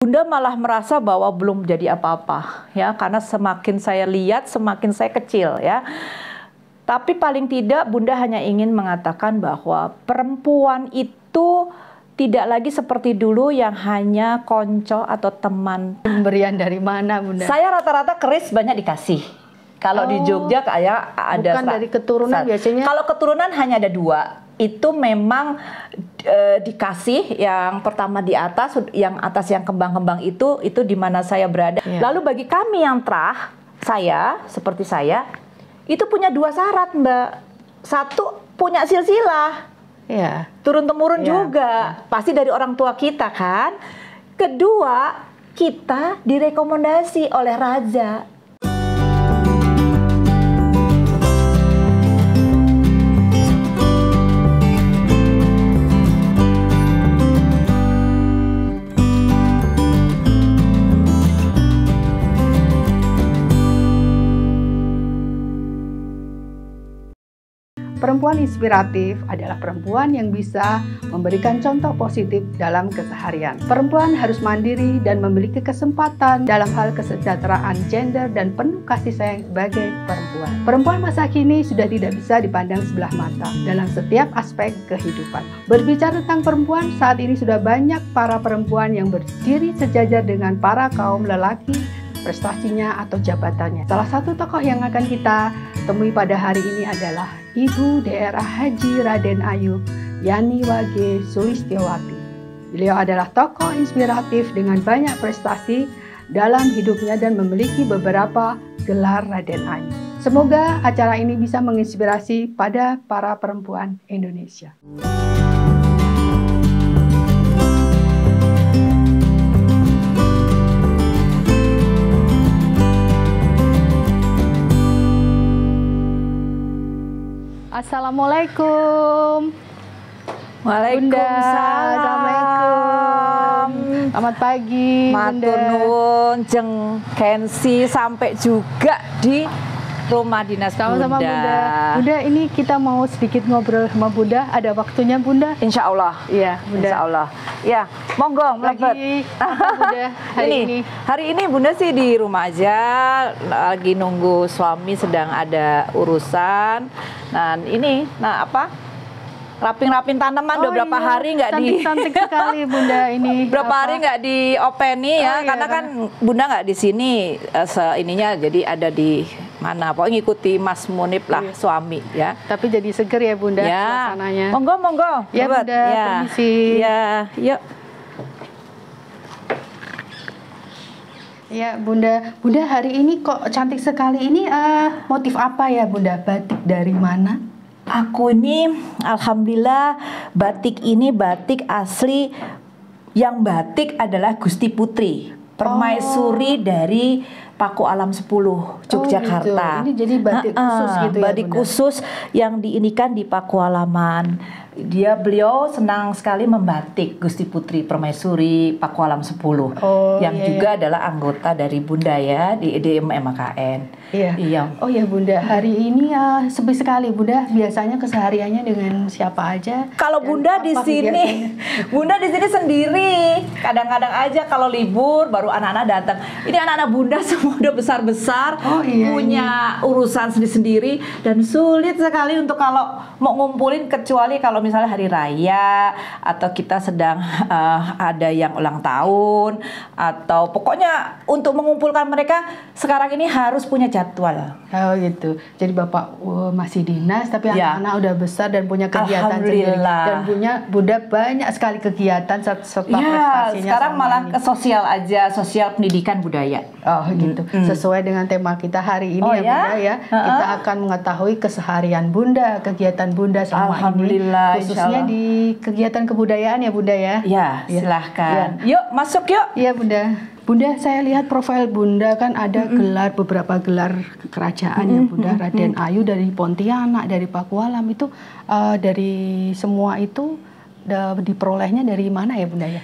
Bunda malah merasa bahwa belum jadi apa-apa ya, karena semakin saya lihat semakin saya kecil ya. Tapi paling tidak Bunda hanya ingin mengatakan bahwa perempuan itu tidak lagi seperti dulu yang hanya konco atau teman. Pemberian dari mana, Bunda? Saya rata-rata keris banyak dikasih. Kalau di Jogja kayak ada bukan dari keturunan biasanya. Kalau keturunan hanya ada 2. Itu memang dikasih, yang pertama di atas, yang atas yang kembang-kembang itu di mana saya berada. Lalu bagi kami yang terah, saya seperti saya itu punya 2 syarat, Mbak. 1, punya silsilah, turun temurun juga, pasti dari orang tua kita kan. Kedua, kita direkomendasi oleh raja. Perempuan inspiratif adalah perempuan yang bisa memberikan contoh positif dalam keseharian. Perempuan harus mandiri dan memiliki kesempatan dalam hal kesejahteraan gender dan penuh kasih sayang sebagai perempuan. Perempuan masa kini sudah tidak bisa dipandang sebelah mata dalam setiap aspek kehidupan. Berbicara tentang perempuan, saat ini sudah banyak para perempuan yang berdiri sejajar dengan para kaum lelaki, prestasinya atau jabatannya. Salah satu tokoh yang akan kita temui pada hari ini adalah Ibu Daerah Haji Raden Ayu Yani Wage Sulistiowati. Beliau adalah tokoh inspiratif dengan banyak prestasi dalam hidupnya dan memiliki beberapa gelar Raden Ayu. Semoga acara ini bisa menginspirasi pada para perempuan Indonesia. Assalamualaikum. Waalaikumsalam. Assalamualaikum. Selamat pagi, Matur nuwun, jeng Kensi sampai juga di rumah dinas sama-sama Bunda. Bunda, ini kita mau sedikit ngobrol sama Bunda. Ada waktunya, Bunda? Insya Allah. Iya, Bunda. Insya Allah. Ya, monggo mlebet. Bunda, hari ini Bunda sih di rumah aja, lagi nunggu suami sedang ada urusan. Rapin-rapin tanaman. Udah berapa hari nggak cantik sekali Bunda ini. Berapa hari nggak diopeni ya, karena kan Bunda nggak di sini ininya, jadi ada di mana, pokoknya ngikuti Mas Munib lah, suami ya. Tapi jadi seger ya Bunda suasananya. Monggo. Ya Bunda, permisi. Ya, yuk. Ya Bunda, hari ini kok cantik sekali. Ini motif apa ya Bunda? Batik dari mana? Aku ini alhamdulillah batik ini batik asli. Yang batik adalah Gusti Putri, permaisuri dari Paku Alam 10 Yogyakarta. Gitu. Ini jadi batik khusus gitu ya, batik Bunda? Khusus yang diinikan di Paku Alaman. Beliau senang sekali membatik, Gusti Putri permaisuri Paku Alam 10 yang juga adalah anggota dari Bunda ya di EDM-MKN. Iya. Oh ya Bunda, hari ini sepi sekali Bunda. Biasanya kesehariannya dengan siapa aja? Kalau Bunda di sini, Bunda di sini sendiri. Kadang-kadang aja kalau libur baru anak-anak datang. Ini anak-anak Bunda semua udah besar-besar, punya urusan sendiri-sendiri dan sulit sekali untuk kalau mau ngumpulin, kecuali kalau misalnya hari raya atau kita sedang ada yang ulang tahun, atau pokoknya untuk mengumpulkan mereka sekarang ini harus punya jadwal. Oh gitu. Jadi Bapak masih dinas tapi anak-anak udah besar dan punya kegiatan sendiri. Dan punya Bunda banyak sekali kegiatan serta prestasinya. Sekarang malah ke sosial aja, sosial pendidikan budaya. Oh gitu. Sesuai dengan tema kita hari ini Bunda ya. Kita akan mengetahui keseharian Bunda, kegiatan Bunda selama ini. Khususnya di kegiatan kebudayaan ya Bunda ya. Ya, silahkan. Yuk masuk yuk. Iya Bunda. Bunda, saya lihat profil Bunda kan ada beberapa gelar kerajaan ya Bunda. Raden Ayu dari Pontianak, dari Pakualam itu dari semua itu diperolehnya dari mana ya Bunda ya?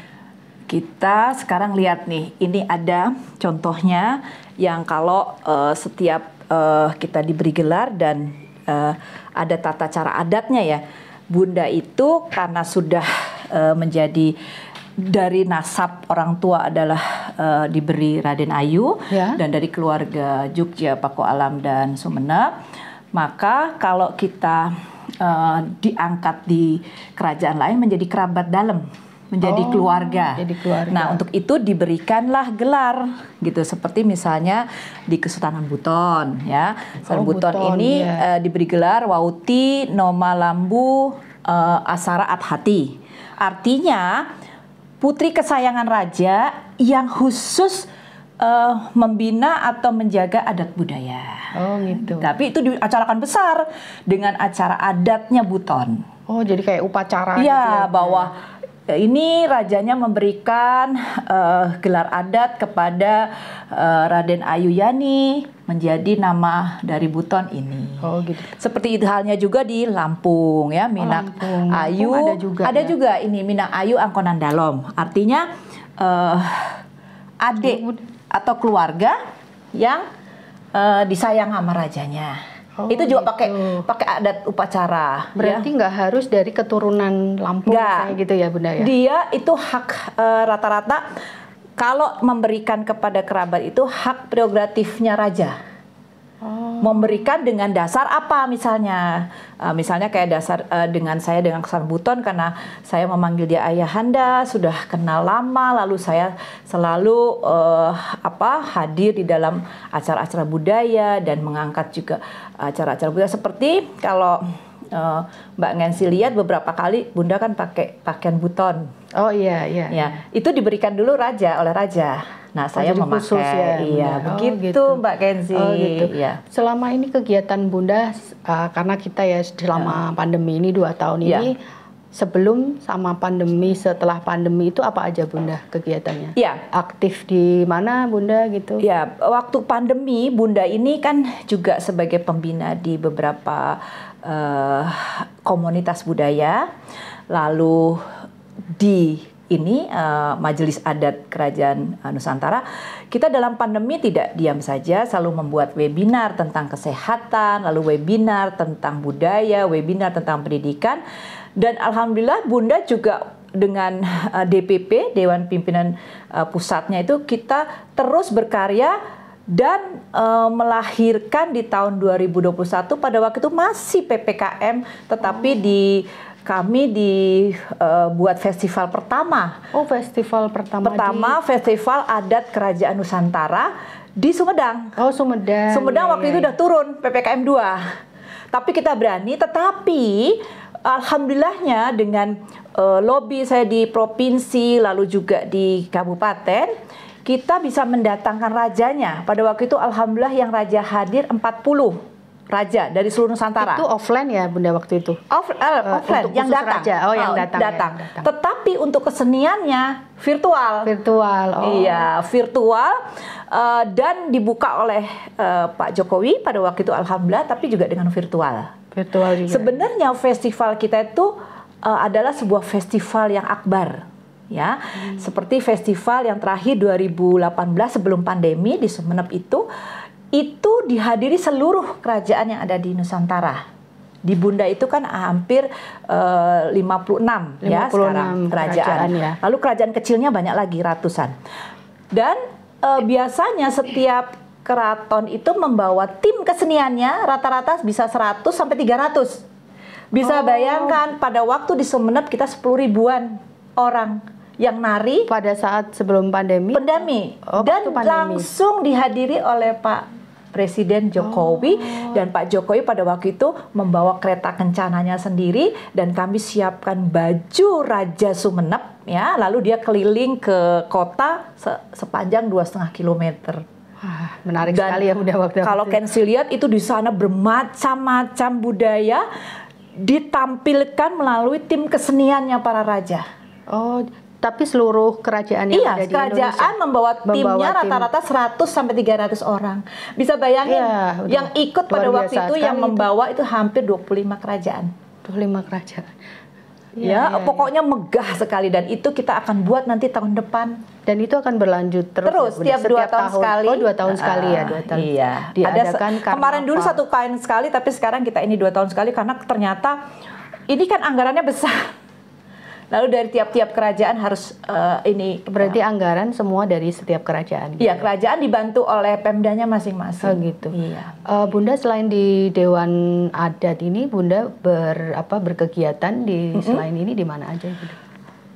Kita sekarang lihat nih, ini ada contohnya yang kalau setiap kita diberi gelar dan ada tata cara adatnya ya. Bunda itu karena sudah menjadi dari nasab orang tua adalah diberi Raden Ayu dan dari keluarga Jogja, Pakualam dan Sumenep, maka kalau kita diangkat di kerajaan lain menjadi kerabat dalam, menjadi keluarga. Nah, untuk itu diberikanlah gelar gitu, seperti misalnya di Kesultanan Buton ya. Buton ini diberi gelar Wauti Noma Lambu Asara Adhati. Artinya putri kesayangan raja yang khusus membina atau menjaga adat budaya. Oh gitu. Tapi itu diacarakan besar dengan acara adatnya Buton. Oh, jadi kayak upacara gitu ya, bahwa ini rajanya memberikan gelar adat kepada Raden Ayu Yani menjadi nama dari Buton ini. Oh gitu. Seperti itu halnya juga di Lampung ya, Minang Ayu ada juga ini Minang Ayu Angkonan Dalom. Artinya adik atau keluarga yang disayang sama rajanya. Itu juga pakai adat upacara. Berarti nggak harus dari keturunan Lampung kayak gitu ya Bunda ya? Dia itu hak rata-rata kalau memberikan kepada kerabat itu hak prerogatifnya raja. Memberikan dengan dasar apa misalnya? Misalnya kayak dasar dengan Kesultanan Buton karena saya memanggil dia ayahanda, sudah kenal lama, lalu saya selalu hadir di dalam acara-acara budaya dan mengangkat juga acara-acara budaya, seperti kalau Mbak Nancy lihat beberapa kali Bunda kan pakai pakaian Buton. Oh iya. Ya, itu diberikan dulu oleh raja. Nah, saya memakai, begitu gitu. Mbak Kenzi. Gitu. Ya. Selama ini kegiatan Bunda, karena kita ya selama pandemi ini 2 tahun ini, sebelum sama pandemi, setelah pandemi itu apa aja Bunda kegiatannya? Ya. Aktif di mana Bunda gitu? Ya, waktu pandemi Bunda ini kan juga sebagai pembina di beberapa komunitas budaya, lalu di Majelis Adat Kerajaan Nusantara, kita dalam pandemi tidak diam saja, selalu membuat webinar tentang kesehatan, lalu webinar tentang budaya, webinar tentang pendidikan, dan alhamdulillah Bunda juga dengan DPP, Dewan Pimpinan Pusatnya itu kita terus berkarya dan melahirkan di tahun 2021 pada waktu itu masih PPKM, tetapi kami buat festival pertama. Oh, festival pertama. Festival Adat Kerajaan Nusantara di Sumedang. Oh, Sumedang. Sumedang waktu itu udah turun PPKM 2. Tapi kita berani, tetapi alhamdulillahnya dengan lobby saya di provinsi lalu juga di kabupaten, kita bisa mendatangkan rajanya. Pada waktu itu alhamdulillah yang raja hadir 40. Raja dari seluruh Nusantara. Itu offline ya Bunda waktu itu? Offline, yang datang. Raja. Oh, yang datang. Tetapi untuk keseniannya virtual. Iya, virtual dan dibuka oleh Pak Jokowi pada waktu itu alhamdulillah, tapi juga dengan virtual. Virtual juga. Sebenarnya festival kita itu adalah sebuah festival yang akbar. Ya, seperti festival yang terakhir 2018 sebelum pandemi di Sumenep itu dihadiri seluruh kerajaan yang ada di Nusantara. Di Bunda itu kan hampir 56 ya sekarang kerajaan. Ya. Lalu kerajaan kecilnya banyak lagi ratusan. Dan biasanya setiap keraton itu membawa tim keseniannya rata-rata bisa 100 sampai 300. Bisa bayangkan pada waktu di Sumenep kita 10 ribuan orang yang nari pada saat sebelum pandemi. Dan langsung dihadiri oleh Pak Presiden Jokowi, dan Pak Jokowi pada waktu itu membawa kereta kencananya sendiri dan kami siapkan baju Raja Sumenep ya, lalu dia keliling ke kota sepanjang 2,5 kilometer. Wah, menarik sekali ya Bunda waktu itu. Kalau Kenzi lihat itu di sana bermacam-macam budaya ditampilkan melalui tim keseniannya para raja. Oh, tapi seluruh kerajaan yang ada di Indonesia. Kerajaan membawa timnya rata-rata 100 sampai 300 orang. Bisa bayangin yang ikut pada waktu itu yang membawa itu hampir 25 kerajaan. 25 kerajaan. Pokoknya megah sekali, dan itu kita akan buat nanti tahun depan. Dan itu akan berlanjut terus setiap 2 tahun sekali. Oh, 2 tahun sekali ya, 2 tahun. Iya. Diadakan kemarin dulu 1 tahun sekali, tapi sekarang kita ini 2 tahun sekali karena ternyata ini kan anggarannya besar. Lalu dari tiap-tiap kerajaan harus ini. Berarti anggaran semua dari setiap kerajaan. Iya, kerajaan dibantu oleh Pemdanya masing-masing. Oh gitu. Iya. Bunda selain di Dewan Adat ini, Bunda berkegiatan di selain ini di mana aja, Bunda?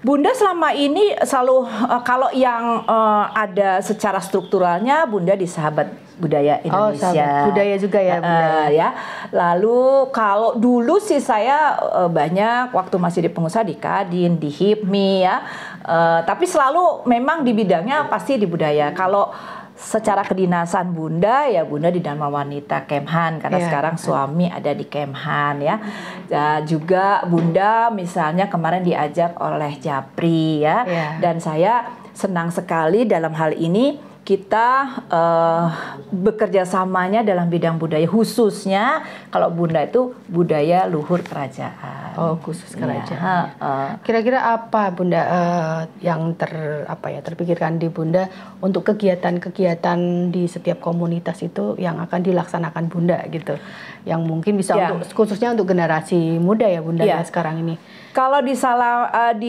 Bunda selama ini selalu kalau yang ada secara strukturalnya Bunda di Sahabat Budaya Indonesia. Sahabat budaya juga ya, Bunda. Ya. Lalu kalau dulu sih saya banyak waktu masih di pengusaha di Kadin, di HIPMI ya. Tapi selalu memang di bidangnya pasti di budaya. Kalau secara kedinasan Bunda ya Bunda di Dharma Wanita Kemhan karena sekarang suami ada di Kemhan ya. Juga Bunda misalnya kemarin diajak oleh Japri ya. Dan saya senang sekali dalam hal ini kita bekerja samanya dalam bidang budaya, khususnya kalau Bunda itu budaya luhur kerajaan. Oh, khusus kerajaan. Kira-kira apa Bunda yang terpikirkan di Bunda untuk kegiatan-kegiatan di setiap komunitas itu yang akan dilaksanakan Bunda gitu, yang mungkin bisa khususnya untuk generasi muda ya Bunda ya sekarang ini. Kalau di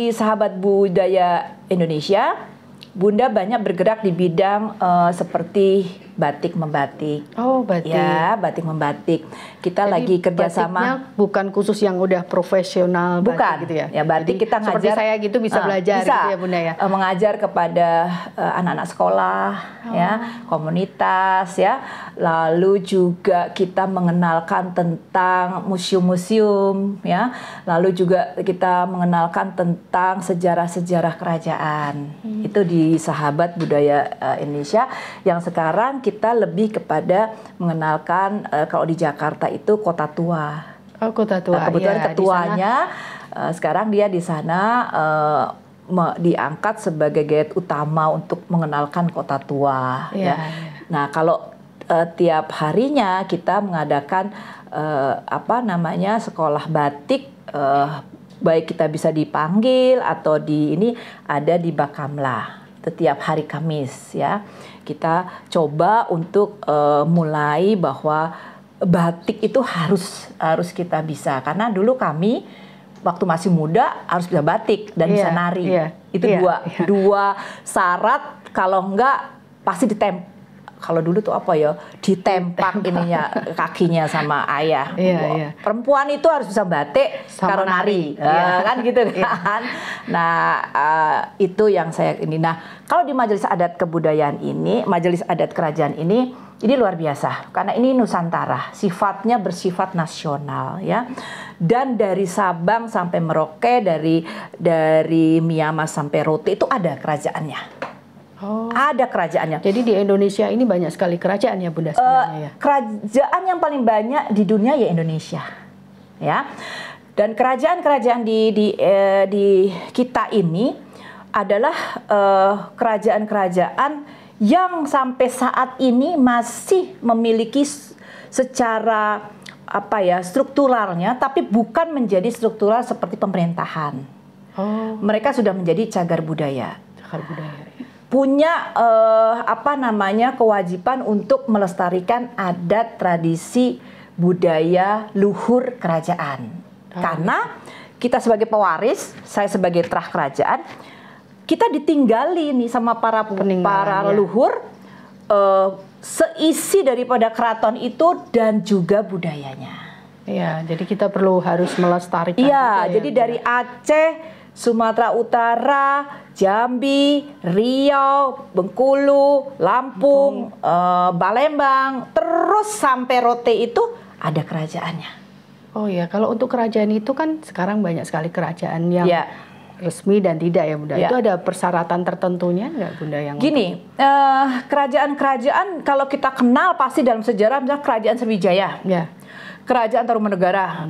Sahabat Budaya Indonesia, Bunda banyak bergerak di bidang seperti batik membatik. Oh, batik. Ya, batik membatik. Kita jadi lagi kerjasama. Bukan khusus yang udah profesional bukan batik gitu ya. Ya, batik jadi, kita ngajar. Seperti saya gitu bisa belajar bisa, gitu ya Bunda ya. Mengajar kepada anak-anak sekolah ya, komunitas ya. Lalu juga kita mengenalkan tentang museum-museum ya. Lalu juga kita mengenalkan tentang sejarah-sejarah kerajaan. Itu di Sahabat Budaya Indonesia yang sekarang kita lebih kepada mengenalkan kalau di Jakarta itu Kota Tua. Oh, Kota Tua. Kebetulan ketuanya sekarang dia di sana diangkat sebagai guide utama untuk mengenalkan Kota Tua. Nah, kalau tiap harinya kita mengadakan sekolah batik, baik kita bisa dipanggil atau ada di Bakamla setiap hari Kamis ya. Kita coba untuk mulai bahwa batik itu harus kita bisa, karena dulu kami waktu masih muda harus bisa batik dan bisa nari. Itu dua syarat, kalau enggak pasti kalau dulu tuh ditempak ininya kakinya sama ayah. Perempuan itu harus bisa batik kalau nari. Kan gitu kan. Nah, itu yang saya ini. Nah, kalau di Majelis Adat Kebudayaan ini, Majelis Adat Kerajaan ini luar biasa karena ini Nusantara, sifatnya bersifat nasional ya. Dan dari Sabang sampai Merauke, dari Miangas sampai Rote itu ada kerajaannya. Ada kerajaannya. Jadi di Indonesia ini banyak sekali kerajaan ya Bunda sebenarnya ya. Kerajaan yang paling banyak di dunia ya Indonesia, ya. Dan kerajaan-kerajaan di kita ini adalah kerajaan-kerajaan yang sampai saat ini masih memiliki secara strukturalnya, tapi bukan menjadi struktural seperti pemerintahan. Mereka sudah menjadi cagar budaya. Cagar budaya. Punya kewajiban untuk melestarikan adat, tradisi, budaya luhur kerajaan. Karena kita sebagai pewaris, saya sebagai terah kerajaan, kita ditinggali nih sama para leluhur seisi daripada keraton itu dan juga budayanya. Iya, jadi kita harus melestarikan. Iya, jadi dari Aceh, Sumatera Utara, Jambi, Riau, Bengkulu, Lampung, Palembang, terus sampai Rote itu ada kerajaannya. Oh ya, kalau untuk kerajaan itu kan sekarang banyak sekali kerajaan yang resmi dan tidak ya Bunda. Itu ada persyaratan tertentunya nggak Bunda yang? Gini, kerajaan-kerajaan kalau kita kenal pasti dalam sejarah, misalnya Kerajaan Sriwijaya, Kerajaan Tarumanegara,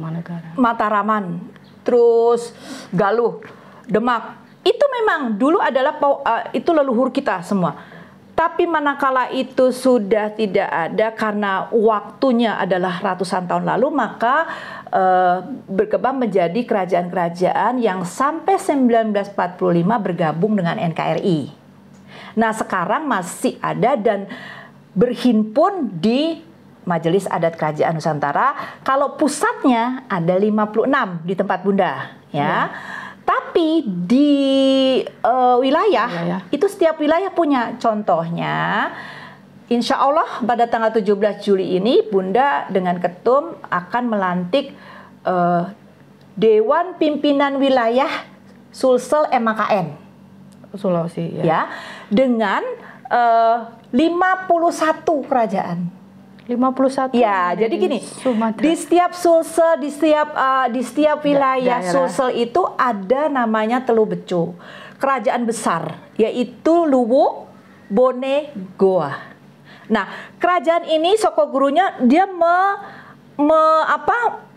Mataraman, terus Galuh, Demak, itu memang dulu adalah itu leluhur kita semua. Tapi manakala itu sudah tidak ada karena waktunya adalah ratusan tahun lalu, maka berkembang menjadi kerajaan-kerajaan yang sampai 1945 bergabung dengan NKRI. Nah, sekarang masih ada dan berhimpun di Majelis Adat Kerajaan Nusantara. Kalau pusatnya ada 56 di tempat Bunda, ya. Tapi Tapi di wilayah itu setiap wilayah punya. Contohnya, insya Allah pada tanggal 17 Juli ini Bunda dengan Ketum akan melantik Dewan Pimpinan Wilayah Sulsel MAKN Sulawesi ya, dengan 51 kerajaan. 51 ya, jadi gini, Sumatera. Di setiap Sulsel, di setiap wilayah Sulsel itu ada namanya Telu Beco, kerajaan besar, yaitu Luwu, Bone, Goa. Nah, kerajaan ini soko gurunya dia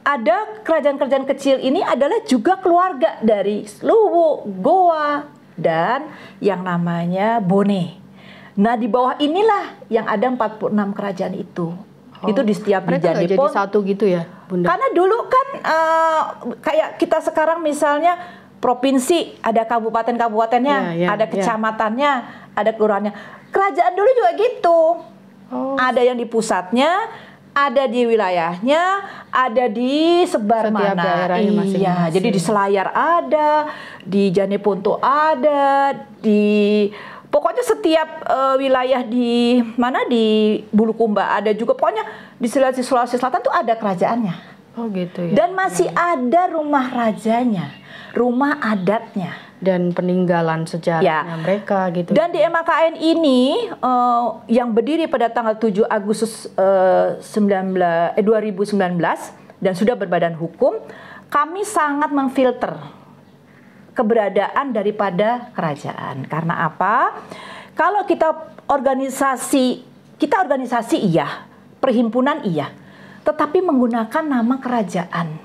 ada kerajaan-kerajaan kecil ini adalah juga keluarga dari Luwu, Goa, dan yang namanya Bone. Nah, di bawah inilah yang ada 46 kerajaan itu. Itu di setiap jadi satu gitu ya, Bunda? Karena dulu kan kayak kita sekarang misalnya provinsi, ada kabupaten-kabupatennya, ada kecamatannya, ada kelurahannya. Kerajaan dulu juga gitu. Ada yang di pusatnya, ada di wilayahnya, ada di sebar setiap mana. Iya, jadi di Selayar ada, di Janeponto ada, pokoknya setiap wilayah di mana, di Bulukumba ada juga, pokoknya di Sulawesi Selatan tuh ada kerajaannya. Oh gitu ya. Dan masih ada rumah rajanya, rumah adatnya. Dan peninggalan sejarahnya mereka gitu. Dan di MAKN ini yang berdiri pada tanggal 7 Agustus 2019 dan sudah berbadan hukum, kami sangat memfilter keberadaan daripada kerajaan. Karena apa? Kalau kita organisasi iya, perhimpunan iya, tetapi menggunakan nama kerajaan.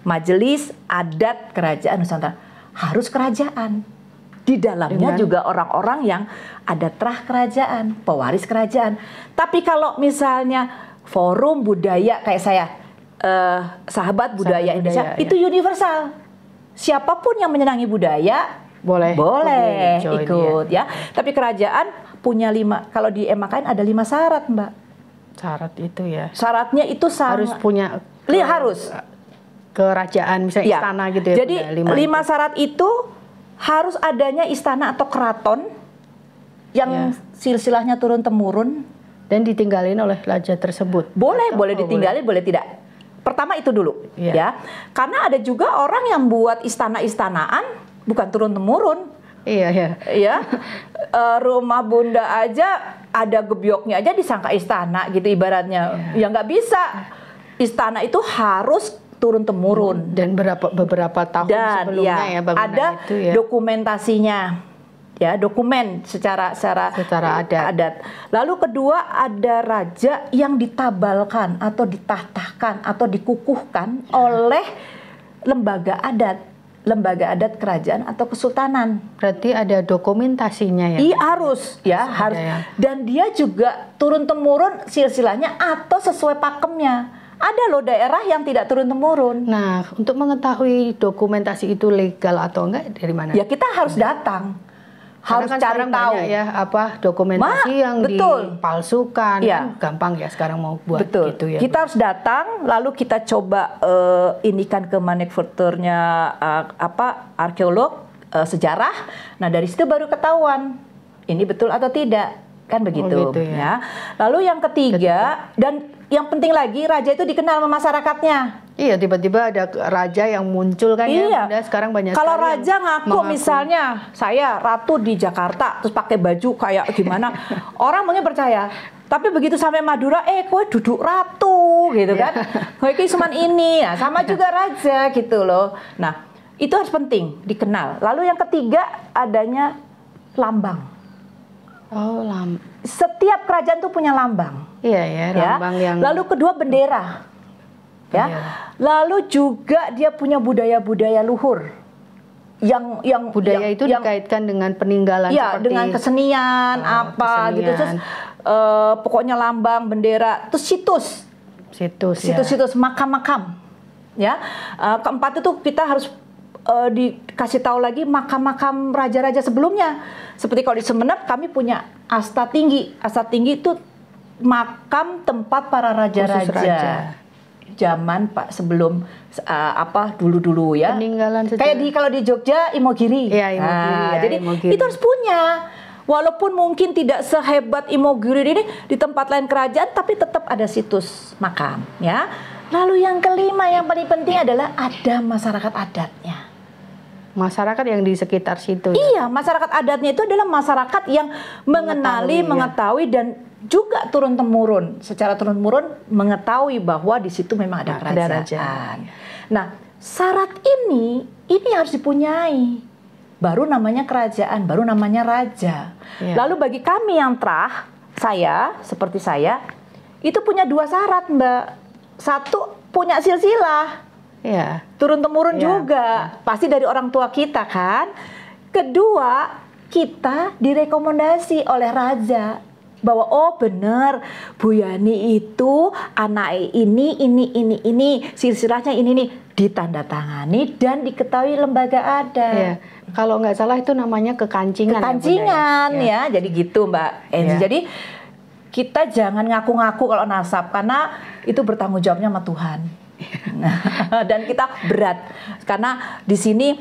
Majelis Adat Kerajaan Nusantara harus kerajaan. Di dalamnya juga orang-orang yang ada terah kerajaan, pewaris kerajaan. Tapi kalau misalnya forum budaya kayak saya, sahabat budaya Indonesia, itu universal. Siapapun yang menyenangi budaya boleh ikut ya. Tapi kerajaan punya 5, kalau di MAKN ada 5 syarat, Mbak. Syarat itu ya. Syaratnya itu harus punya harus kerajaan, misalnya istana gitu ya. Jadi 5 syarat itu harus adanya istana atau keraton yang silsilahnya turun temurun dan ditinggalin oleh raja tersebut. Boleh ditinggalin, boleh tidak. Pertama itu dulu ya. Karena ada juga orang yang buat istana-istanaan bukan turun temurun. Iya. Rumah Bunda aja ada gebyoknya aja disangka istana gitu ibaratnya. Ya nggak bisa. Istana itu harus turun temurun dan beberapa tahun sebelumnya ada itu dokumentasinya, dokumen secara adat. Lalu kedua, ada raja yang ditabalkan atau ditahtakan atau dikukuhkan oleh lembaga adat kerajaan atau kesultanan. Berarti ada dokumentasinya ya? Iya, harus. Dan dia juga turun temurun silsilahnya atau sesuai pakemnya. Ada loh daerah yang tidak turun-temurun. Nah, untuk mengetahui dokumentasi itu legal atau enggak dari mana? Ya kita harus datang. Harus kan cari tahu ya dokumentasi yang dipalsukan. Kan gampang ya sekarang mau buat gitu ya. Kita harus datang, lalu kita coba inikan ke manufakturnya arkeolog, sejarah. Nah, dari situ baru ketahuan ini betul atau tidak. Kan begitu ya. Lalu yang ketiga, dan yang penting lagi, raja itu dikenal sama masyarakatnya. Iya, tiba-tiba ada raja yang muncul kan ya. Sekarang banyak. Kalau raja ngaku misalnya, saya ratu di Jakarta, terus pakai baju kayak gimana, orang mungkin percaya. Tapi begitu sampai Madura, kowe duduk ratu gitu kan. Kowe cuman ini. Nah, sama juga raja gitu loh. Nah, itu harus penting dikenal. Lalu yang ketiga, adanya lambang. Setiap kerajaan tuh punya lambang. Iya, lambang yang. Lalu kedua, bendera. Lalu juga dia punya budaya-budaya luhur. Yang budaya itu dikaitkan dengan peninggalan seperti dengan kesenian gitu. Terus pokoknya lambang, bendera, terus situs makam-makam. Keempat itu kita harus dikasih tahu lagi makam-makam raja-raja sebelumnya. Seperti kalau di Semenep kami punya Asta Tinggi. Asta Tinggi itu makam tempat para raja-raja. zaman Pak sebelum dulu-dulu ya. Peninggalan sejarah. Kayak kalau di Jogja Imogiri. Iya, Imogiri. Jadi Imogiri. itu harus punya. Walaupun mungkin tidak sehebat Imogiri ini di tempat lain kerajaan, tapi tetap ada situs makam ya. Lalu yang kelima yang paling penting adalah ada masyarakat adatnya. Masyarakat yang di sekitar situ. Iya, masyarakat adatnya itu adalah masyarakat yang mengenali, mengetahui dan juga secara turun-temurun mengetahui bahwa di situ memang ada kerajaan. Nah, syarat ini harus dipunyai. Baru namanya kerajaan, baru namanya raja. Lalu bagi kami yang terah, seperti saya, itu punya 2 syarat, Mbak. 1, punya silsilah. Turun-temurun juga. Pasti dari orang tua kita kan. Kedua, kita direkomendasi oleh raja. Bahwa benar Bu Yani itu anak ini silsilahnya ini ditandatangani dan diketahui lembaga adat. Kalau nggak salah itu namanya kekancingan. Ya, jadi gitu Mbak Enzi. Jadi kita jangan ngaku-ngaku kalau nasab karena itu bertanggung jawabnya sama Tuhan. Dan kita berat karena di sini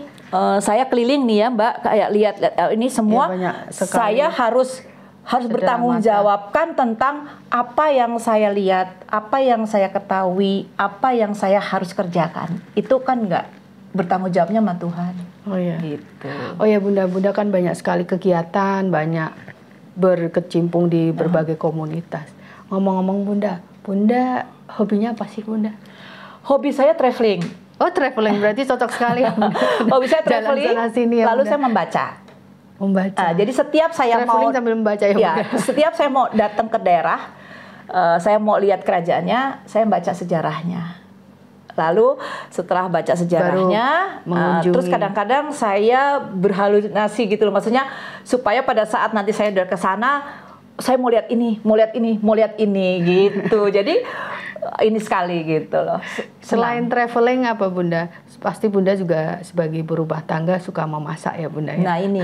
saya keliling nih ya Mbak, kayak lihat ini semua saya harus bertanggung jawabkan tentang apa yang saya lihat, apa yang saya ketahui, apa yang saya harus kerjakan. Itu kan nggak bertanggung jawabnya sama Tuhan. Gitu. Bunda kan banyak sekali kegiatan, banyak berkecimpung di berbagai komunitas. Ngomong-ngomong Bunda hobinya apa sih Bunda? Hobi saya traveling. Traveling berarti cocok sekali. Hobi saya traveling, lalu saya membaca. Jadi setiap saya traveling sambil membaca setiap saya mau datang ke daerah, saya mau lihat kerajaannya, saya baca sejarahnya. Lalu setelah baca sejarahnya, terus kadang-kadang saya berhalusinasi gitu loh, maksudnya supaya pada saat nanti saya udah ke sana, saya mau lihat ini gitu. Jadi ini sekali gitu loh. Selain traveling apa Bunda? Pasti Bunda juga sebagai berumah tangga suka memasak ya Bunda ya? Nah ini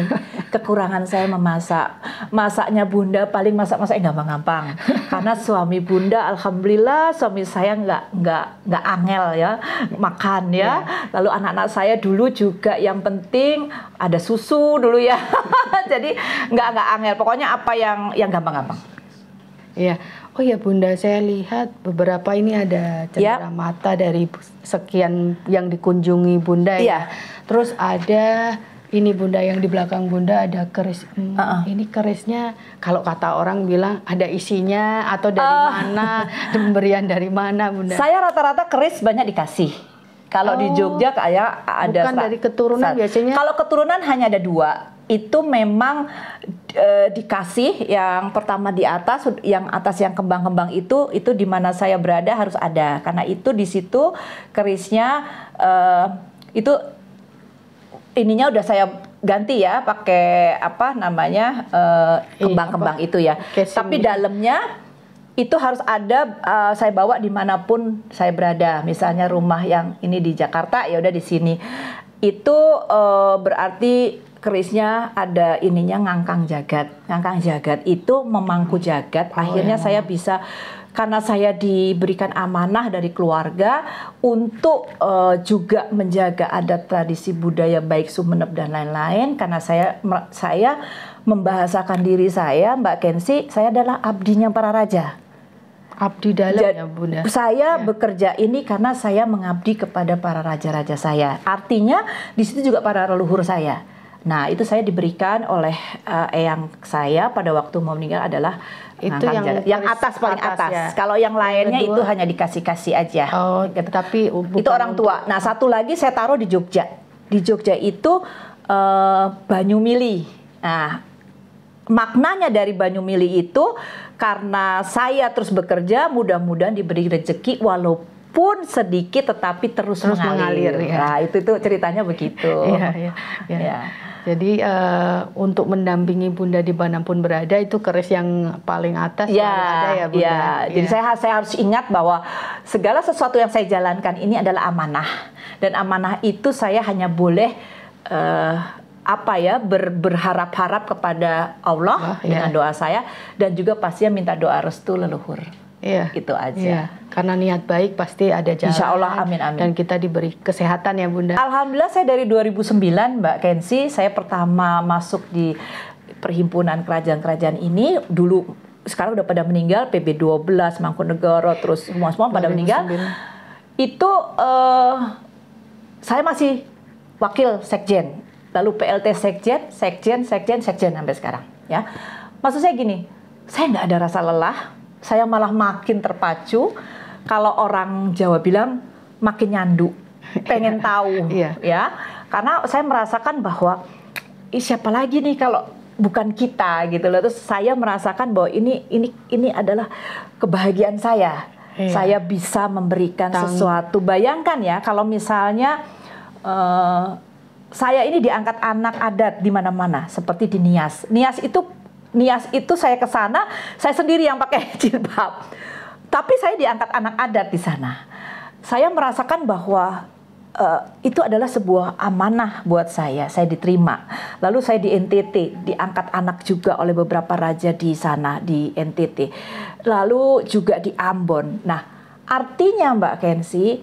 kekurangan saya memasak. Masaknya Bunda paling masak-masaknya gampang-gampang. Karena suami Bunda alhamdulillah suami saya nggak angel ya makan ya. Lalu anak-anak saya dulu juga yang penting ada susu dulu ya. Jadi nggak angel. Pokoknya apa yang gampang-gampang. Iya. Bunda, saya lihat beberapa ini ada cendera mata dari sekian yang dikunjungi Bunda ya. Terus ada ini Bunda yang di belakang Bunda ada keris. Ini kerisnya kalau kata orang bilang ada isinya atau dari mana, pemberian dari mana Bunda? Saya rata-rata keris banyak dikasih. Kalau di Jogja kayak ada bukan dari keturunan biasanya. Kalau keturunan hanya ada 2. Itu memang dikasih yang pertama di atas, yang kembang-kembang itu di mana saya berada harus ada karena itu di situ kerisnya itu ininya udah saya ganti ya pakai kembang-kembang itu ya. Tapi dalamnya itu harus ada, saya bawa dimanapun saya berada. Misalnya rumah yang ini di Jakarta ya udah di sini. Itu berarti kerisnya ada ininya ngangkang jagat. Ngangkang jagat itu memangku jagat. Akhirnya saya bisa, karena saya diberikan amanah dari keluarga untuk juga menjaga adat tradisi budaya baik Sumeneb dan lain-lain. Karena saya membahasakan diri saya, Mbak Kensi, saya adalah abdinya para raja. Abdi dalam ya Bunda. Saya bekerja ini karena saya mengabdi kepada para raja-raja saya. Artinya di situ juga para leluhur saya. Nah itu saya diberikan oleh eyang saya pada waktu mau meninggal adalah itu yang atas paling atas. Ya. Kalau yang lainnya itu hanya dikasih-kasih aja. Gitu. Tapi itu orang tua. Nah satu lagi saya taruh di Jogja. Di Jogja itu Banyumili. Nah maknanya dari Banyumili itu karena saya terus bekerja, mudah-mudahan diberi rezeki walaupun sedikit tetapi terus mengalir. Ya. Nah itu ceritanya begitu. Ya. Jadi untuk mendampingi Bunda dimanapun berada itu keris yang paling atas ada ya Bunda. Jadi saya harus ingat bahwa segala sesuatu yang saya jalankan ini adalah amanah, dan amanah itu saya hanya boleh berharap-harap kepada Allah dengan doa saya, dan juga pastinya minta doa restu leluhur. Iya. Itu aja. Iya. Karena niat baik pasti ada jalan. Insya Allah, amin amin. Dan kita diberi kesehatan ya Bunda. Alhamdulillah saya dari 2009 Mbak Kensi, saya pertama masuk di perhimpunan kerajaan-kerajaan ini. Dulu sekarang udah pada meninggal, PB12, Mangkunegaran, terus semua pada meninggal. Itu saya masih wakil sekjen, lalu PLT sekjen sampai sekarang. Ya, maksud saya gini, saya nggak ada rasa lelah, saya malah makin terpacu. Kalau orang Jawa bilang makin nyandu, pengen tahu, ya, karena saya merasakan bahwa siapa lagi nih kalau bukan kita gitu loh. Terus saya merasakan bahwa ini adalah kebahagiaan saya. Saya bisa memberikan sesuatu. Bayangkan ya kalau misalnya saya ini diangkat anak adat di mana-mana, seperti di Nias. Nias itu saya ke sana, saya sendiri yang pakai jilbab. Tapi saya diangkat anak adat di sana. Saya merasakan bahwa itu adalah sebuah amanah buat saya diterima. Lalu saya di NTT, diangkat anak juga oleh beberapa raja di sana, di NTT. Lalu juga di Ambon. Nah, artinya Mbak Kensi,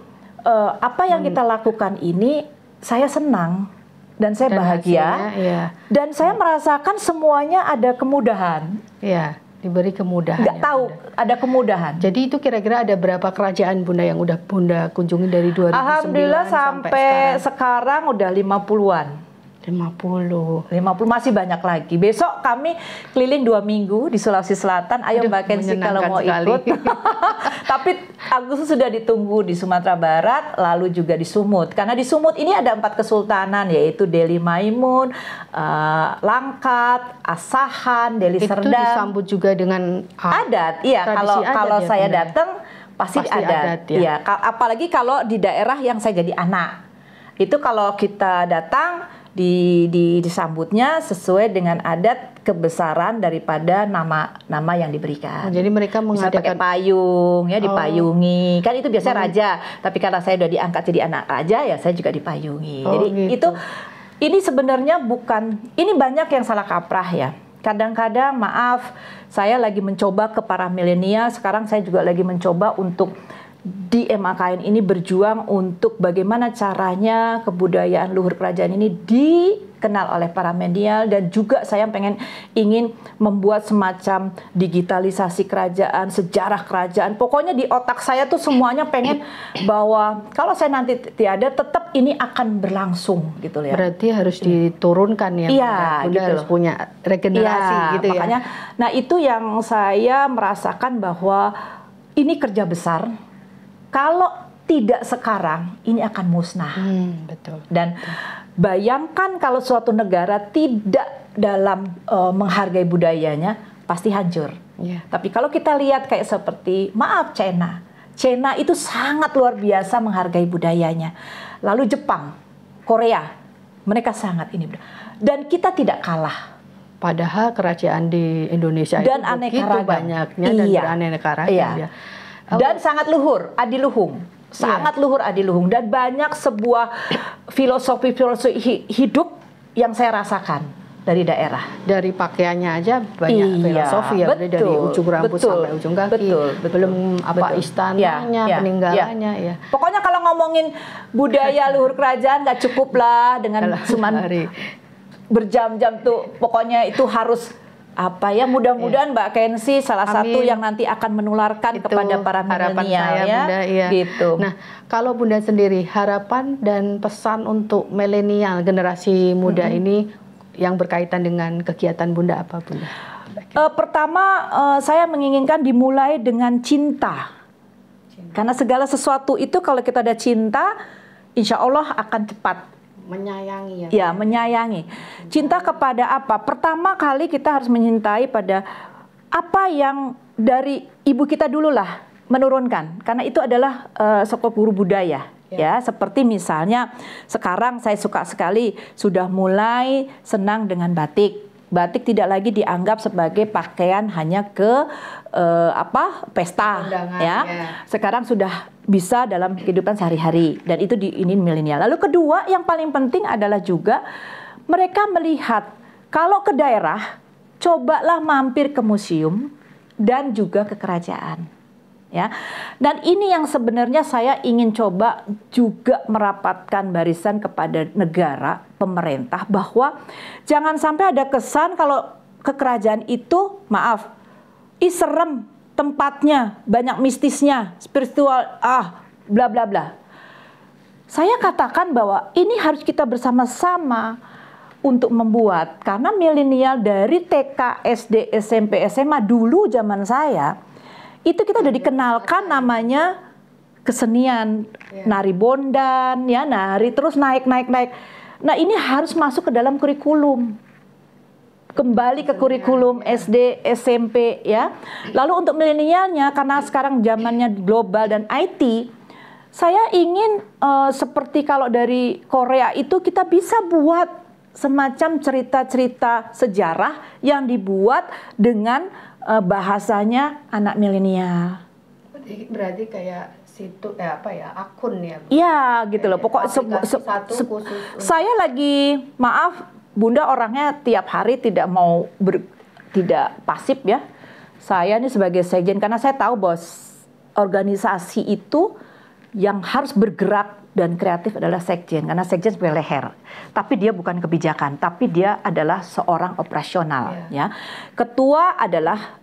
apa yang kita lakukan ini, saya senang dan saya bahagia. Hasilnya, dan saya merasakan semuanya ada kemudahan. Iya. Diberi kemudahan. Nggak tahu, ada kemudahan. Jadi itu kira-kira ada berapa kerajaan Bunda yang udah Bunda kunjungi dari 2009 Alhamdulillah sampai sekarang udah 50-an. 50 masih banyak lagi. Besok kami keliling 2 minggu di Sulawesi Selatan. Ayo Mbak Kensi kalau mau ikut. Tapi Agustus sudah ditunggu di Sumatera Barat, lalu juga di Sumut. Karena di Sumut ini ada 4 kesultanan, yaitu Deli Maimun, Langkat, Asahan, Deli Serdang. Itu disambut juga dengan adat. Iya, kalau saya datang pasti adat. Iya, apalagi kalau di daerah yang saya jadi anak. Itu kalau kita datang disambutnya sesuai dengan adat kebesaran daripada nama yang diberikan. Jadi mereka mengadakan pakai payung, ya dipayungi. Kan itu biasanya raja. Tapi karena saya udah diangkat jadi anak raja, ya saya juga dipayungi. Jadi gitu. Ini sebenarnya ini banyak yang salah kaprah ya. Kadang-kadang maaf, saya lagi mencoba ke para milenial. Sekarang saya juga lagi mencoba untuk di MAKN ini berjuang untuk bagaimana caranya kebudayaan luhur kerajaan ini dikenal oleh para milenial, dan juga saya ingin membuat semacam digitalisasi kerajaan, sejarah kerajaan. Pokoknya di otak saya tuh semuanya pengen bahwa kalau saya nanti tiada, tetap ini akan berlangsung gitu ya. Berarti harus diturunkan ya. Iya, Bunda gitu harus punya regenerasi gitu ya. Makanya, nah itu yang saya merasakan bahwa ini kerja besar. Kalau tidak sekarang, ini akan musnah. Betul. Dan bayangkan kalau suatu negara tidak dalam menghargai budayanya, pasti hancur. Tapi kalau kita lihat kayak seperti, China itu sangat luar biasa menghargai budayanya. Lalu Jepang, Korea, mereka sangat ini. Dan kita tidak kalah. Padahal kerajaan di Indonesia dan itu begitu banyaknya dan beraneka ragam. Dan sangat luhur, adiluhung. Sangat luhur, adiluhung. Dan banyak sebuah filosofi hidup yang saya rasakan dari daerah. Dari pakaiannya aja banyak filosofi ya. Dari ujung rambut sampai ujung kaki. Belum istananya, peninggalannya. Ya. Pokoknya kalau ngomongin budaya luhur kerajaan nggak cukup lah dengan cuman berjam-jam tuh. Pokoknya itu harus mudah-mudahan Mbak Kensi salah satu yang nanti akan menularkan itu kepada para milenial ya. Bunda, gitu. Nah, kalau Bunda sendiri harapan dan pesan untuk milenial generasi muda ini yang berkaitan dengan kegiatan Bunda apa Bunda? Pertama saya menginginkan dimulai dengan cinta. Karena segala sesuatu itu kalau kita ada cinta, insya Allah akan cepat. Menyayangi ya. Menyayangi. Cinta kepada apa? Pertama kali kita harus mencintai pada apa yang dari ibu kita dulu lah menurunkan. Karena itu adalah sokok guru budaya. Ya, seperti misalnya sekarang saya suka sekali sudah mulai senang dengan batik. Batik tidak lagi dianggap sebagai pakaian hanya ke pesta, ya. Sekarang sudah bisa dalam kehidupan sehari-hari, dan itu ini milenial. Lalu kedua yang paling penting adalah juga mereka melihat kalau ke daerah, cobalah mampir ke museum dan juga ke kerajaan. ya. Dan ini yang sebenarnya saya ingin coba juga merapatkan barisan kepada negara, pemerintah, bahwa jangan sampai ada kesan kalau ke kerajaan itu, maaf, serem tempatnya, banyak mistisnya, spiritual, bla bla bla. Saya katakan bahwa ini harus kita bersama-sama untuk membuat, karena milenial dari TK, SD, SMP, SMA dulu zaman saya, itu kita udah dikenalkan namanya kesenian, nari bondan, ya, nari terus naik. Nah, ini harus masuk ke dalam kurikulum. Kembali ke kurikulum SD, SMP, ya. Lalu untuk milenialnya, karena sekarang zamannya global dan IT, saya ingin seperti kalau dari Korea itu kita bisa buat semacam cerita-cerita sejarah yang dibuat dengan bahasanya anak milenial. Berarti kayak situ akun ya? Iya, gitu loh. Pokok saya lagi, maaf, Bunda orangnya tiap hari tidak mau tidak pasif ya. Saya ini sebagai sekjen, karena saya tahu bahwa organisasi itu yang harus bergerak dan kreatif adalah sekjen, karena sekjen sebagai leher. Tapi dia bukan kebijakan, tapi dia adalah seorang operasional, ya. Ketua adalah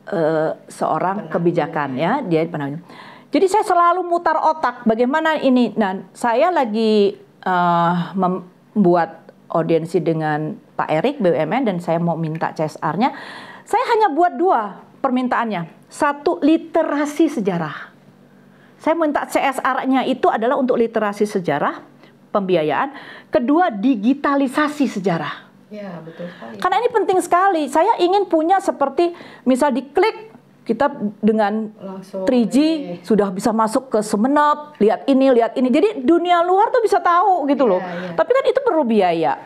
seorang kebijakan, ya. Dia penanya. Jadi saya selalu mutar otak bagaimana ini. Nah, saya lagi membuat audiensi dengan Pak Erik BUMN dan saya mau minta CSR-nya. Saya hanya buat 2 permintaannya. 1, literasi sejarah. Saya minta CSR-nya itu adalah untuk literasi sejarah, pembiayaan. Kedua, digitalisasi sejarah. Ya, betul sekali. Karena ini penting sekali. Saya ingin punya seperti, misal diklik, kita dengan langsung 3G ini sudah bisa masuk ke Sumeneb, lihat ini. Jadi dunia luar tuh bisa tahu gitu loh. Tapi kan itu perlu biaya.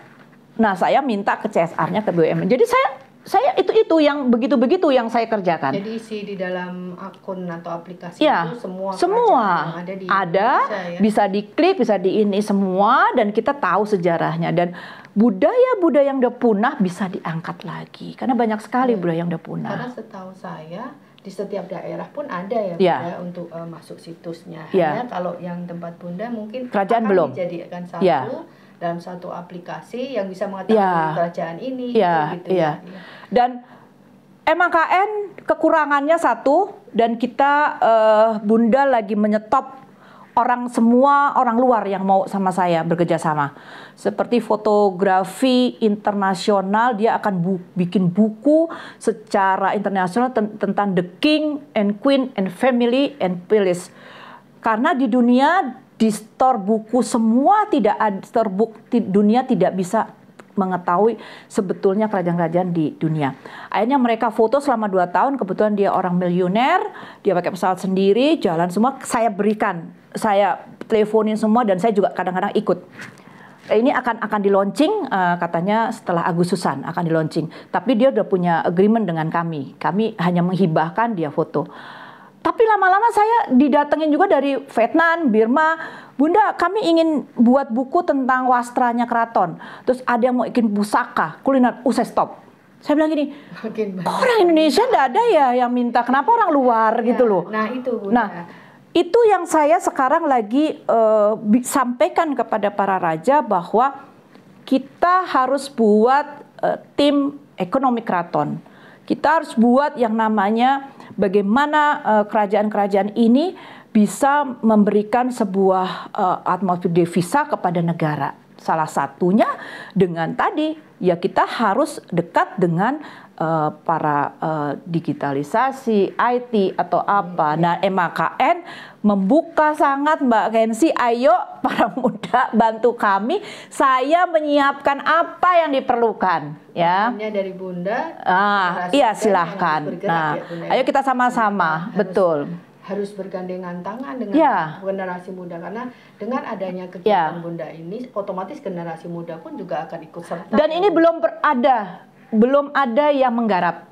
Nah, saya minta ke CSR-nya ke BUMN. Jadi saya itu yang begitu yang saya kerjakan. Jadi isi di dalam akun atau aplikasi itu semua ada di Indonesia, ya? Bisa diklik, bisa di ini semua, dan kita tahu sejarahnya, dan budaya yang udah punah bisa diangkat lagi karena banyak sekali budaya yang udah punah. Karena setahu saya di setiap daerah pun ada ya, untuk masuk situsnya. Hanya kalau yang tempat Bunda mungkin kerajaan akan belum dijadikan satu dalam satu aplikasi yang bisa mengetahui kerajaan ini, gitu ya. Dan MAKN kekurangannya 1, dan kita Bunda lagi menyetop orang luar yang mau sama saya bekerja sama. Seperti fotografi internasional, dia akan bikin buku secara internasional tentang The King and Queen and Family and Palace. Karena di dunia, di store buku semua tidak ada, dunia tidak bisa mengetahui sebetulnya kerajaan-kerajaan di dunia. Akhirnya mereka foto selama 2 tahun, kebetulan dia orang miliuner, dia pakai pesawat sendiri, jalan semua, saya berikan, saya teleponin semua, dan saya juga kadang-kadang ikut. Ini akan di-launching, katanya setelah Agustusan akan di-launching. Tapi dia udah punya agreement dengan kami hanya menghibahkan dia foto. Tapi lama-lama saya didatengin juga dari Vietnam, Burma, Bunda kami ingin buat buku tentang wastranya keraton. Terus ada yang mau bikin pusaka, kuliner, saya stop. Saya bilang gini, orang Indonesia enggak ada ya yang minta, kenapa orang luar gitu loh. Nah itu Bunda. Nah, itu yang saya sekarang lagi sampaikan kepada para raja, bahwa kita harus buat tim ekonomi keraton. Kita harus buat yang namanya bagaimana kerajaan-kerajaan ini bisa memberikan sebuah atmosfer devisa kepada negara. Salah satunya dengan tadi, ya kita harus dekat dengan para digitalisasi, IT atau apa. Nah, MAKN membuka sangat, Mbak Kensi, ayo para muda bantu kami, saya menyiapkan apa yang diperlukan. Ya. Dari Bunda. Iya silahkan. Nah, ayo kita sama-sama, betul. Harus bergandengan tangan dengan generasi muda, karena dengan adanya kegiatan Bunda ini, otomatis generasi muda pun juga akan ikut serta. Dan ini belum ada yang menggarap.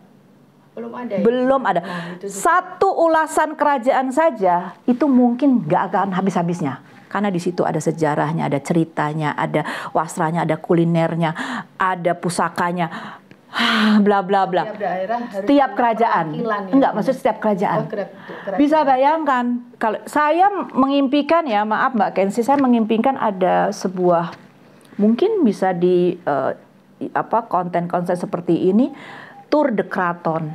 Belum ada. Nah, satu ulasan kerajaan saja itu mungkin nggak akan habis-habisnya. Karena di situ ada sejarahnya, ada ceritanya, ada wastranya, ada kulinernya, ada pusakanya. bla bla bla. Setiap daerah harus Setiap punya kerajaan. perwakilan ya, Enggak, Bunda? maksud setiap kerajaan. Oh, kerajaan. Bisa bayangkan kalau saya mengimpikan ya, maaf Mbak Kensi, saya mengimpikan ada sebuah mungkin bisa di konten-konten seperti ini, Tour de Keraton.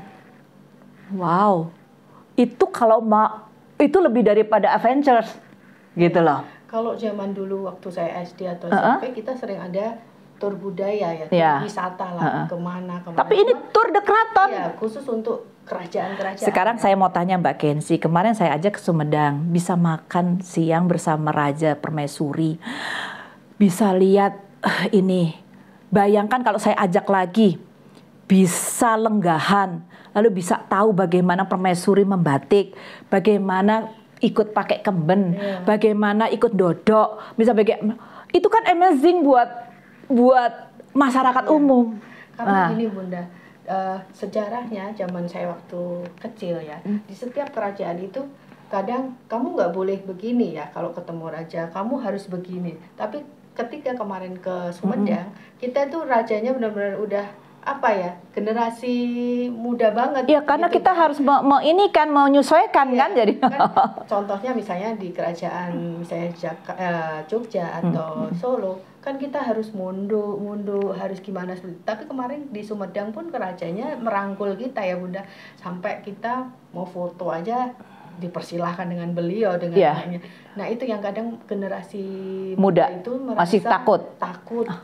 Wow. Itu kalau itu lebih daripada Avengers gitu loh. Kalau zaman dulu waktu saya SD atau SMP kita sering ada tur budaya ya, tur wisata lah, kemana. Tapi ini Tour de Keraton. Ya, khusus untuk kerajaan-kerajaan. Sekarang saya mau tanya Mbak Kensi, kemarin saya ajak ke Sumedang, bisa makan siang bersama Raja Permaisuri, bisa lihat ini. Bayangkan kalau saya ajak lagi, bisa lenggahan, lalu bisa tahu bagaimana permaisuri membatik, bagaimana ikut pakai kemben, bagaimana ikut dodok, bisa itu kan amazing buat masyarakat umum. Karena gini Bunda, sejarahnya zaman saya waktu kecil ya, di setiap kerajaan itu kadang kamu nggak boleh begini ya, kalau ketemu raja kamu harus begini. Tapi ketika kemarin ke Sumedang, kita tuh rajanya benar-benar udah generasi muda banget. Ya karena gitu, kita harus menyesuaikan kan, jadi. Kan, contohnya misalnya di kerajaan misalnya Jogja atau Solo, kan kita harus mundur harus gimana. Tapi kemarin di Sumedang pun kerajanya merangkul kita ya Bunda, sampai kita mau foto aja dipersilahkan dengan beliau dengan anaknya. Nah itu yang kadang generasi muda itu masih takut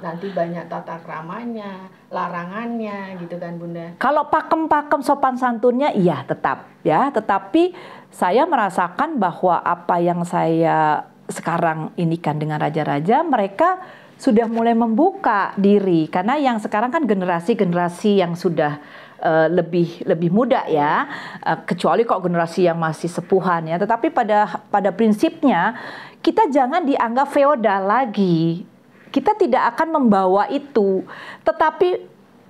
nanti banyak tata keramanya, larangannya gitu kan Bunda. Kalau pakem-pakem sopan santunnya iya tetap ya, tetapi saya merasakan bahwa apa yang saya sekarang ini kan dengan raja-raja, mereka sudah mulai membuka diri, karena yang sekarang kan generasi yang sudah lebih muda ya, kecuali kok generasi yang masih sepuhan ya. Tetapi pada prinsipnya kita jangan dianggap feodal lagi. Kita tidak akan membawa itu, tetapi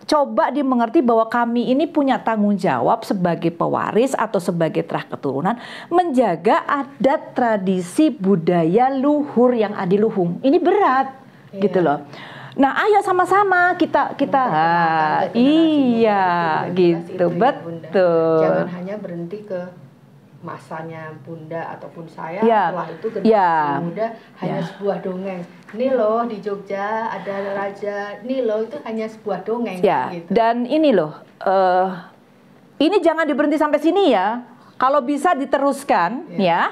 coba dimengerti bahwa kami ini punya tanggung jawab sebagai pewaris atau sebagai terah keturunan menjaga adat, tradisi, budaya luhur yang adiluhung. Ini berat gitu loh. Nah, ayo sama-sama kita iya gitu, betul. Jangan hanya berhenti ke masanya Bunda ataupun saya, setelah itu generasi muda hanya sebuah dongeng. Ini loh di Jogja ada raja, ini loh itu hanya sebuah dongeng gitu. Dan ini loh, ini jangan diberhenti sampai sini ya. Kalau bisa diteruskan ya.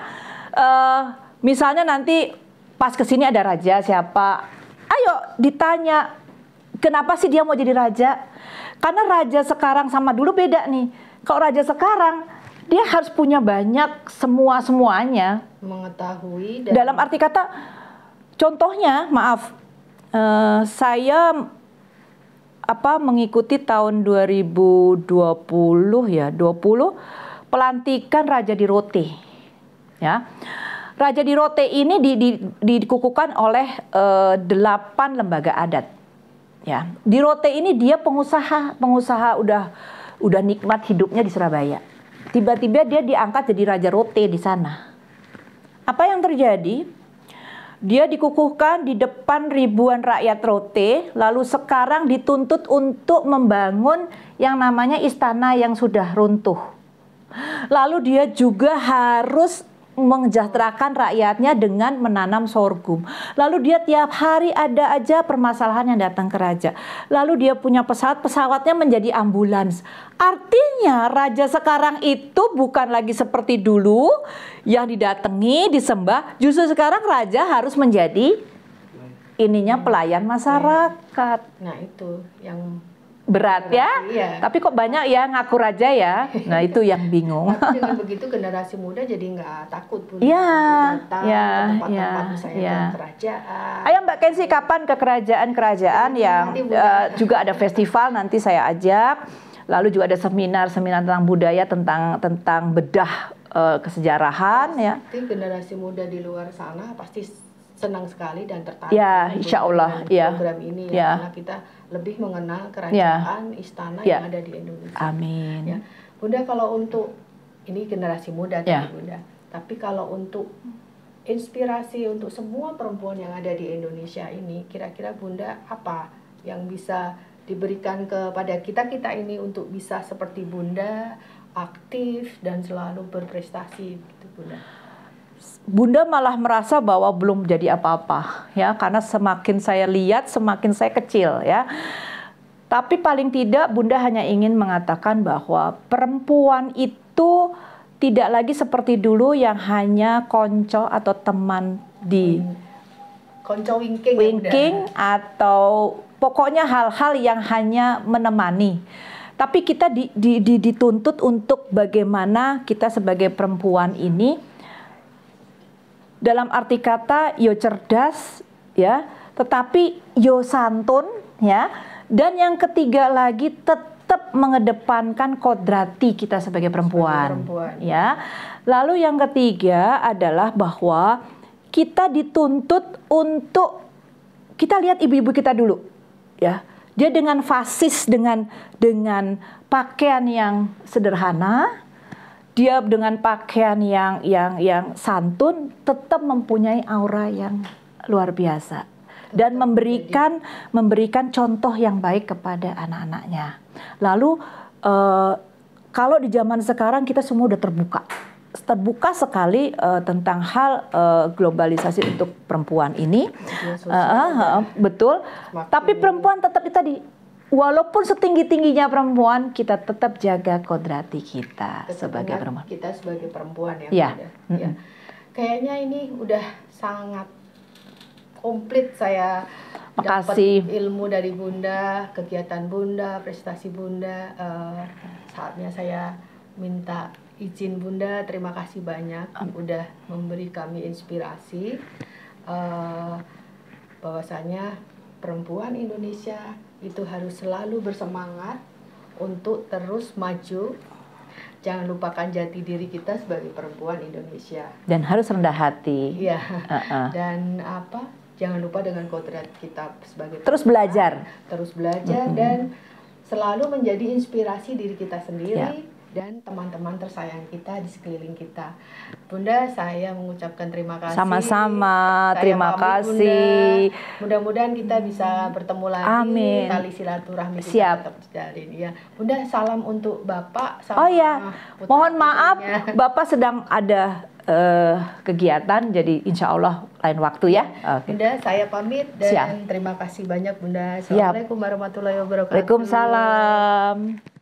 Misalnya nanti pas kesini ada raja siapa, ayo ditanya, kenapa sih dia mau jadi raja? Karena raja sekarang sama dulu beda nih. Kalau raja sekarang, dia harus punya banyak semuanya. Mengetahui. Dalam arti kata, contohnya, maaf, saya mengikuti tahun 2020 pelantikan Raja di Rote. Ya. Raja di Rote ini dikukuhkan oleh 8 lembaga adat. Ya, di Rote ini dia pengusaha udah nikmat hidupnya di Surabaya. Tiba-tiba dia diangkat jadi Raja Rote di sana. Apa yang terjadi? Dia dikukuhkan di depan ribuan rakyat Rote, lalu sekarang dituntut untuk membangun yang namanya istana yang sudah runtuh. Lalu dia juga harus mensejahterakan rakyatnya dengan menanam sorghum. Lalu dia tiap hari ada aja permasalahan yang datang ke raja. Lalu dia punya pesawatnya menjadi ambulans. Artinya raja sekarang itu bukan lagi seperti dulu yang didatangi, disembah. Justru sekarang raja harus menjadi pelayan masyarakat. Nah itu yang berat ya, tapi kok banyak ya ngaku raja ya. Nah itu yang bingung. Tapi dengan begitu generasi muda jadi nggak takut pun datang ke tempat-tempat misalnya kerajaan. Ayo Mbak Kensi, kapan ke kerajaan-kerajaan yang juga ada festival, nanti saya ajak. Lalu juga ada seminar tentang budaya, tentang bedah kesejarahan ya. Pasti generasi muda di luar sana pasti senang sekali dan tertarik insya Allah program ini karena kita lebih mengenal kerajaan istana yang ada di Indonesia. Amin. Ya. Bunda, kalau untuk ini generasi muda tadi Bunda, tapi kalau untuk inspirasi untuk semua perempuan yang ada di Indonesia ini, kira-kira Bunda apa yang bisa diberikan kepada kita ini untuk bisa seperti Bunda, aktif dan selalu berprestasi gitu Bunda? Bunda malah merasa bahwa belum jadi apa-apa ya, karena semakin saya lihat semakin saya kecil ya. Tapi paling tidak Bunda hanya ingin mengatakan bahwa perempuan itu tidak lagi seperti dulu yang hanya konco atau teman di konco wingking atau pokoknya hal-hal yang hanya menemani. Tapi kita dituntut untuk bagaimana kita sebagai perempuan ini dalam arti kata yo cerdas ya, tetapi yo santun ya, dan yang ketiga lagi tetap mengedepankan kodrati kita sebagai perempuan. Ya. Lalu yang ketiga adalah bahwa kita dituntut untuk kita lihat ibu-ibu kita dulu ya. Dia dengan fasis, dengan pakaian yang sederhana, dia dengan pakaian yang santun, tetap mempunyai aura yang luar biasa dan memberikan contoh yang baik kepada anak-anaknya. Lalu kalau di zaman sekarang kita semua udah terbuka sekali tentang hal globalisasi untuk perempuan ini, betul. Tapi perempuan tetap tadi, walaupun setinggi-tingginya perempuan, kita tetap jaga kodrati kita sebagai perempuan. Kita sebagai perempuan ya. Ya. Ya. Kayaknya ini udah sangat komplit saya dapat ilmu dari Bunda, kegiatan Bunda, prestasi Bunda. Saatnya saya minta izin Bunda, terima kasih banyak udah memberi kami inspirasi bahwasanya perempuan Indonesia itu harus selalu bersemangat untuk terus maju. Jangan lupakan jati diri kita sebagai perempuan Indonesia. Dan harus rendah hati. Iya. Dan jangan lupa dengan kodrat kita sebagai terus belajar. Terus belajar dan selalu menjadi inspirasi diri kita sendiri. Dan teman-teman tersayang kita di sekeliling kita. Bunda, saya mengucapkan terima kasih. Sama-sama, terima kasih. Mudah-mudahan kita bisa bertemu lagi. Amin. Tali silaturahmi kita Siap. tetap terjalin. Ya. Bunda, salam untuk Bapak. Oh ya, mohon maaf, Bapak sedang ada kegiatan, jadi insya Allah lain waktu ya. Okay. Bunda, saya pamit dan terima kasih banyak Bunda. Assalamualaikum warahmatullahi wabarakatuh. Waalaikumsalam.